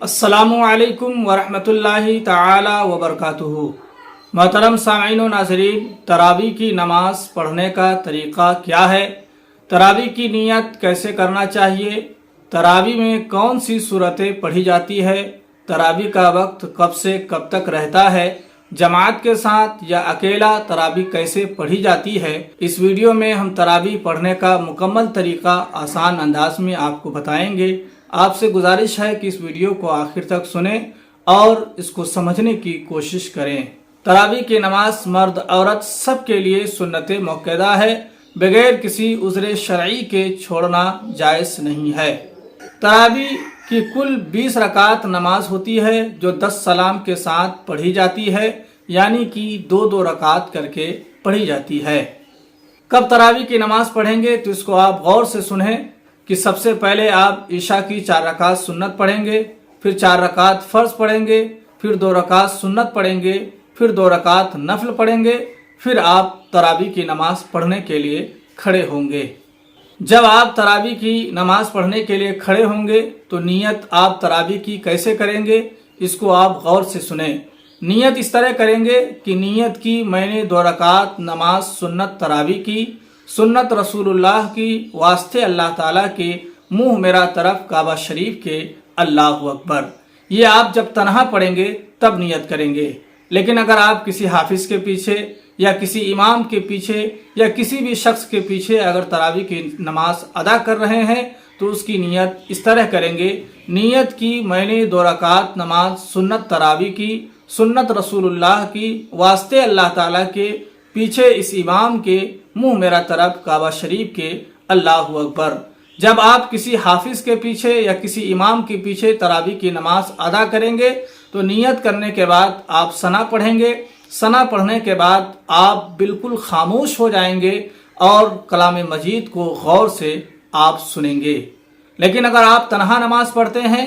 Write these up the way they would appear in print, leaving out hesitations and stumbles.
अस्सलामुअलैकुम वरहमतुल्लाहि ताला वबरकातुहू। मोहतरम सामीन व नाज़रीन, तरावी की नमाज़ पढ़ने का तरीक़ा क्या है, तरावी की नियत कैसे करना चाहिए, तरावी में कौन सी सूरतें पढ़ी जाती है, तरावी का वक्त कब से कब तक रहता है, जमात के साथ या अकेला तरावी कैसे पढ़ी जाती है, इस वीडियो में हम तरावी पढ़ने का मुकम्मल तरीक़ा आसान अंदाज में आपको बताएंगे। आपसे गुजारिश है कि इस वीडियो को आखिर तक सुनें और इसको समझने की कोशिश करें। तरावी की नमाज मर्द औरत सब के लिए सुन्नत मुक्कदा है, बगैर किसी उज़्र शरई के छोड़ना जायज़ नहीं है। तरावी की कुल 20 रकात नमाज होती है जो 10 सलाम के साथ पढ़ी जाती है, यानी कि 2-2 रकात करके पढ़ी जाती है। कब तरावी की नमाज पढ़ेंगे तो इसको आप गौर से सुनें कि सबसे पहले आप ईशा की 4 रकात सुन्नत पढ़ेंगे, फिर 4 रकात फ़र्ज पढ़ेंगे, फिर 2 रकात सुन्नत पढ़ेंगे, फिर 2 रकात नफल पढ़ेंगे, फिर आप तरावी की नमाज पढ़ने के लिए खड़े होंगे। जब आप तरावी की नमाज पढ़ने के लिए खड़े होंगे तो नियत आप तरावी की कैसे करेंगे, इसको आप गौर से सुने। नियत इस तरह करेंगे कि नियत की मैंने 2 रकात नमाज सुन्नत तरावी की, सुन्नत रसूलुल्लाह की, वास्ते अल्लाह ताला के, मुंह मेरा तरफ काबा शरीफ के, अल्लाहु अकबर। ये आप जब तन्हा पढ़ेंगे तब नियत करेंगे। लेकिन अगर आप किसी हाफिज़ के पीछे या किसी इमाम के पीछे या किसी भी शख्स के पीछे अगर तरावी की नमाज अदा कर रहे हैं तो उसकी नियत इस तरह करेंगे। नियत की मैंने 2 रकात नमाज सुन्नत तरावी की, सुन्नत रसूलुल्लाह की, वास्ते अल्लाह ताला के, पीछे इस इमाम के, मुंह मेरा तरफ काबा शरीफ के, अल्लाहु अकबर। जब आप किसी हाफिज़ के पीछे या किसी इमाम के पीछे तरावी की नमाज अदा करेंगे तो नियत करने के बाद आप सना पढ़ेंगे। सना पढ़ने के बाद आप बिल्कुल खामोश हो जाएंगे और कलाम मजीद को गौर से आप सुनेंगे। लेकिन अगर आप तन्हा नमाज पढ़ते हैं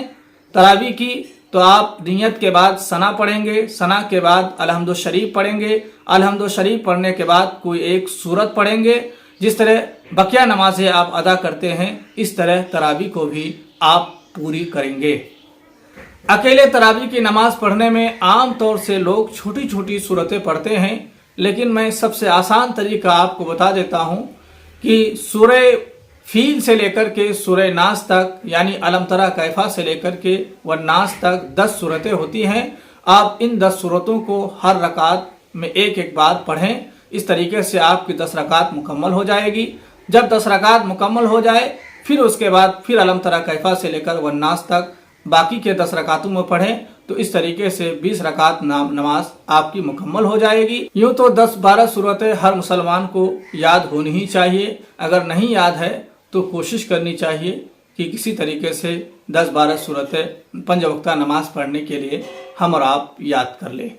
तरावी की तो आप नियत के बाद सना पढ़ेंगे, सना के बाद अलहम्दु शरीफ पढ़ेंगे, अलहम्दु शरीफ पढ़ने के बाद कोई एक सूरत पढ़ेंगे। जिस तरह बकिया नमाजें आप अदा करते हैं इस तरह तरावी को भी आप पूरी करेंगे। अकेले तरावी की नमाज पढ़ने में आम तौर से लोग छोटी छोटी सूरतें पढ़ते हैं, लेकिन मैं सबसे आसान तरीका आपको बता देता हूँ कि सूरह फील से लेकर के सूरह नास तक, यानी अलम तरा कैफा से लेकर के वन्नास तक 10 सूरतें होती हैं। आप इन 10 सूरतों को हर रकात में एक बार पढ़ें। इस तरीके से आपकी 10 रकात मुकम्मल हो जाएगी। जब 10 रकात मुकम्मल हो जाए फिर उसके बाद फिर अलम तरा कैफा से लेकर वन्नास तक बाकी के 10 रकातों में पढ़ें तो इस तरीके से 20 रकात नमाज आपकी मुकम्मल हो जाएगी। यूँ तो 10-12 सूरतें हर मुसलमान को याद होनी ही चाहिए। अगर नहीं याद है तो कोशिश करनी चाहिए कि किसी तरीके से 10-12 सूरतें 5 वक्ता नमाज पढ़ने के लिए हम और आप याद कर लें।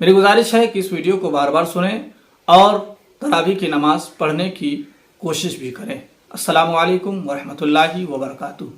मेरी गुजारिश है कि इस वीडियो को बार बार सुनें और तरावी की नमाज पढ़ने की कोशिश भी करें। अस्सलामु अलैकुम वरहमतुल्लाहि वबरकातुहू।